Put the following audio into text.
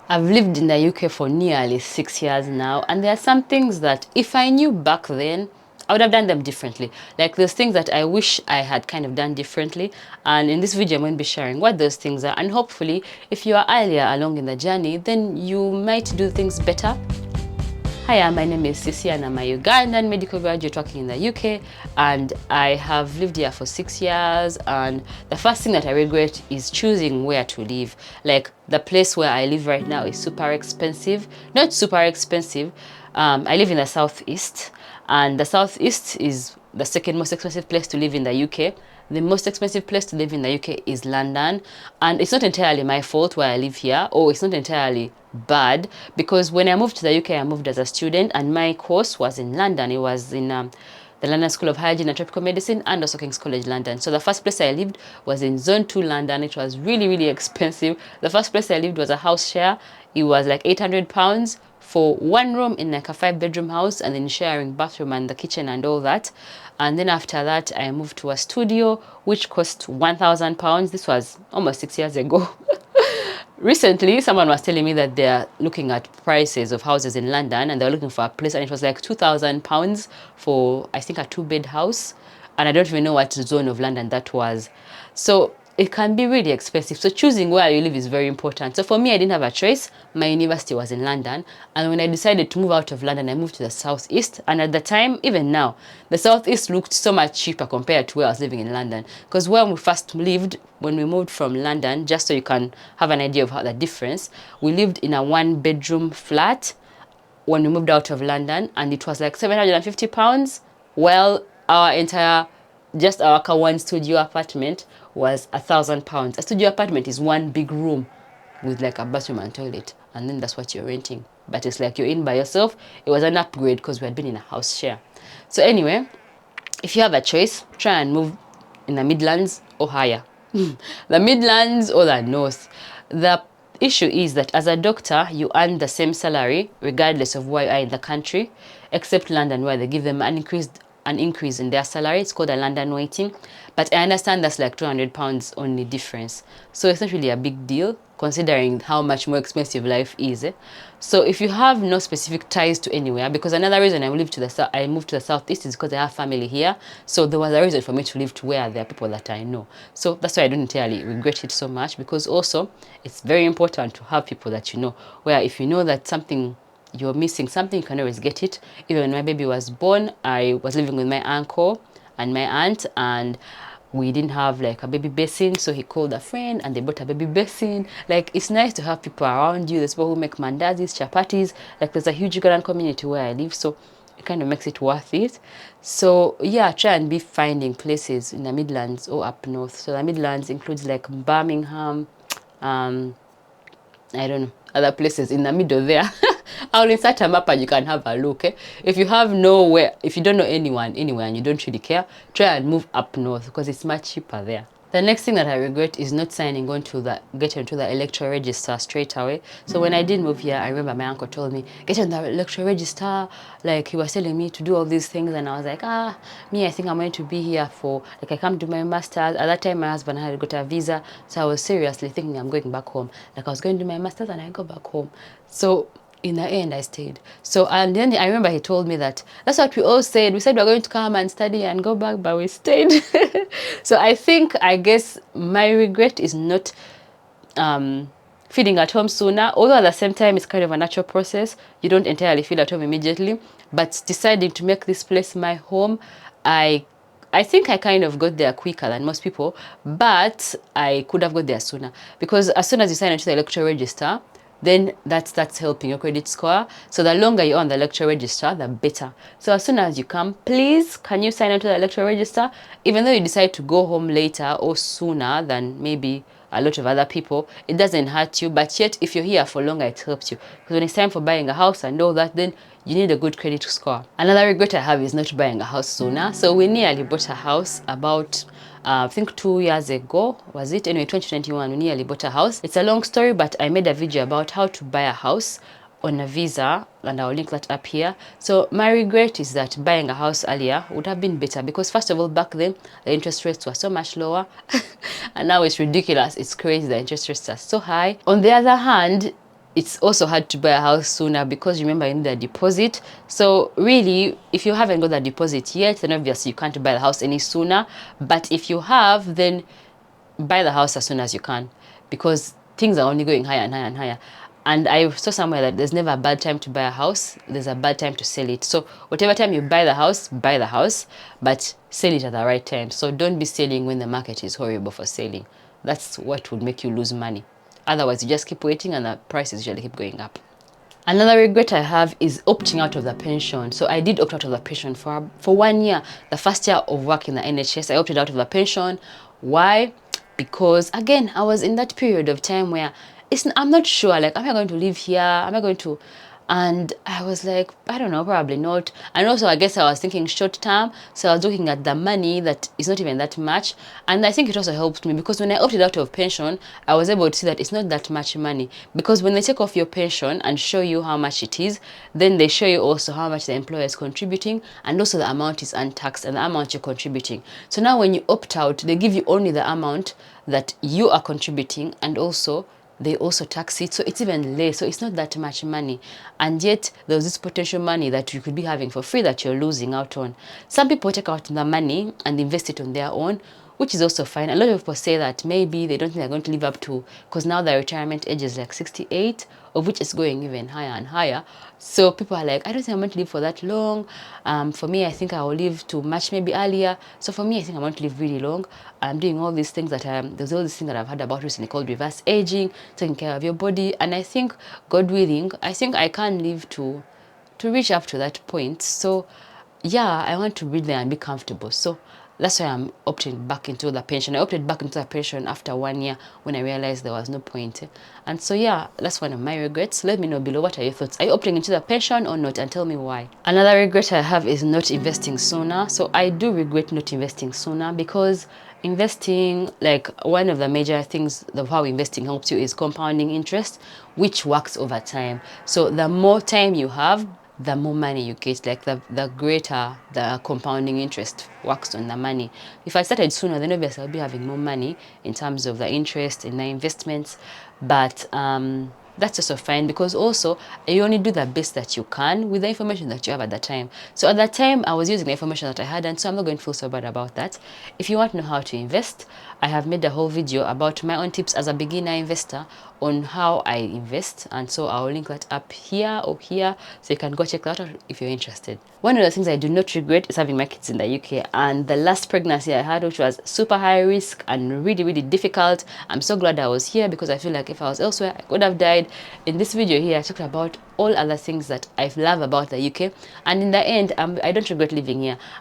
I've lived in the UK for nearly 6 years now, and there are some things that if I knew back then, I would have done them differently. Like there's things that I wish I had kind of done differently, and in this video I'm going to be sharing what those things are, and hopefully if you are earlier along in the journey, then you might do things better. Hi, my name is Sisi and I'm a Ugandan medical graduate working in the UK, and I have lived here for 6 years, and the first thing that I regret is choosing where to live. Like the place where I live right now is super expensive. Not super expensive. I live in the southeast, and the southeast is the second most expensive place to live in the UK. The most expensive place to live in the UK is London, and it's not entirely my fault where I live here, or it's not entirely bad, because when I moved to the UK, I moved as a student, and my course was in London. It was in the London School of Hygiene and Tropical Medicine and also King's College London. So the first place I lived was in Zone 2 London. It was really, really expensive. The first place I lived was a house share. It was like £800 for one room in like a 5-bedroom house, and then sharing bathroom and the kitchen and all that. And then after that, I moved to a studio, which cost £1,000. This was almost 6 years ago. Recently, someone was telling me that they're looking at prices of houses in London, and they're looking for a place, and it was like £2,000 for, I think, a 2-bed house. And I don't even know what zone of London that was. So it can be really expensive. So choosing where you live is very important. So for me, I didn't have a choice. My university was in London. And when I decided to move out of London, I moved to the southeast. And at the time, even now, the southeast looked so much cheaper compared to where I was living in London. Because when we first lived, when we moved from London, just so you can have an idea of how the difference, we lived in a 1-bedroom flat when we moved out of London, and it was like £750. Well, our entire, just our one studio apartment was £1,000. A studio apartment is one big room with like a bathroom and toilet, and then that's what you're renting. But it's like you're in by yourself. It was an upgrade because we had been in a house share. So anyway, if you have a choice, try and move in the Midlands or higher. The Midlands or the North. The issue is that as a doctor, you earn the same salary regardless of where you are in the country, except London, where they give them an increase in their salary. It's called a London waiting. But I understand that's like £200 only difference. So it's not really a big deal considering how much more expensive life is. So if you have no specific ties to anywhere, because another reason I moved to the southeast is because I have family here. So there was a reason for me to live to where there are people that I know. So that's why I don't entirely regret it so much, because also it's very important to have people that you know, where if you know that something you're missing something, you can always get it. Even when my baby was born, I was living with my uncle and my aunt, and we didn't have like a baby basin, so he called a friend and they bought a baby basin. Like, it's nice to have people around you. There's people who make mandazis, chapatis. Like, there's a huge Ugandan community where I live, so it kind of makes it worth it. So yeah, try and be finding places in the Midlands or up north. So the Midlands includes like Birmingham, I don't know, other places in the middle there. I'll insert a map and you can have a look. If you have nowhere, if you don't know anyone anywhere and you don't really care, try and move up north because it's much cheaper there. The next thing that I regret is not signing on to get into the electoral register straight away. So when I did move here, I remember my uncle told me, get on the electoral register. Like, he was telling me to do all these things, and I was like, me, I think I'm going to be here for, like, I come to my master's. At that time, my husband had got a visa, so I was seriously thinking I'm going back home. Like, I was going to do my master's and I go back home. So in the end, I stayed. So, and then I remember he told me that that's what we all said. We said we're going to come and study and go back, but we stayed. So I guess my regret is not feeling at home sooner, although at the same time it's kind of a natural process. You don't entirely feel at home immediately, but deciding to make this place my home, I think I kind of got there quicker than most people, but I could have got there sooner, because as soon as you sign into the electoral register, then that starts helping your credit score. So the longer you're on the electoral register, the better. So as soon as you come, please, can you sign into the electoral register? Even though you decide to go home later or sooner than maybe a lot of other people, it doesn't hurt you. But yet, if you're here for longer, it helps you. Because when it's time for buying a house and all that, then you need a good credit score. Another regret I have is not buying a house sooner. So we nearly bought a house about I think 2 years ago, was it? Anyway, 2021, we nearly bought a house. It's a long story, but I made a video about how to buy a house on a visa, and I'll link that up here. So my regret is that buying a house earlier would have been better, because first of all, back then the interest rates were so much lower and now it's ridiculous. It's crazy, the interest rates are so high. On the other hand, it's also hard to buy a house sooner because remember you need a deposit. So really, if you haven't got that deposit yet, then obviously you can't buy the house any sooner. But if you have, then buy the house as soon as you can, because things are only going higher and higher and higher. And I saw somewhere that there's never a bad time to buy a house, there's a bad time to sell it. So whatever time you buy the house, but sell it at the right time. So don't be selling when the market is horrible for selling. That's what would make you lose money. Otherwise you just keep waiting and the prices usually keep going up. Another regret I have is opting out of the pension. So I did opt out of the pension for 1 year. The first year of work in the NHS, I opted out of the pension. Why? Because again, I was in that period of time where I'm not sure, like, am I going to live here? Am I going to? And I was like, I don't know, probably not. And also, I guess I was thinking short term. So I was looking at the money that is not even that much. And I think it also helped me because when I opted out of pension, I was able to see that it's not that much money. Because when they take off your pension and show you how much it is, then they show you also how much the employer is contributing, and also the amount is untaxed and the amount you're contributing. So now when you opt out, they give you only the amount that you are contributing, and also they also tax it, so it's even less, so it's not that much money. And yet there's this potential money that you could be having for free that you're losing out on. Some people take out the money and invest it on their own, which is also fine. A lot of people say that maybe they don't think they're going to live up to, because now the retirement age is like 68, of which is going even higher and higher. So people are like, I don't think I'm going to live for that long. For me, I think I will live to much maybe earlier. So for me, I think I'm going to live really long. I'm doing all these things that there's all this thing that I've heard about recently called reverse aging, taking care of your body. And I think, God willing, I think I can live to reach up to that point. So yeah, I want to be there and be comfortable. So that's why I'm opting back into the pension. I opted back into the pension after 1 year when I realized there was no point. And so yeah, that's one of my regrets. Let me know below, what are your thoughts? Are you opting into the pension or not? And tell me why. Another regret I have is not investing sooner. So I do regret not investing sooner, because investing, like, one of the major things of how investing helps you is compounding interest, which works over time. So the more time you have, the more money you get, like the greater the compounding interest works on the money. If I started sooner, then obviously I'll be having more money in terms of the interest in my investments. But that's also fine, because also you only do the best that you can with the information that you have at that time. So at that time, I was using the information that I had, and so I'm not going to feel so bad about that. If you want to know how to invest, I have made a whole video about my own tips as a beginner investor on how I invest, and so I'll link that up here or here, so you can go check that out if you're interested. One of the things I do not regret is having my kids in the UK, and the last pregnancy I had, which was super high risk and really, really difficult. I'm so glad I was here, because I feel like if I was elsewhere, I could have died. In this video here, I talked about all other things that I love about the UK, and in the end, I don't regret living here.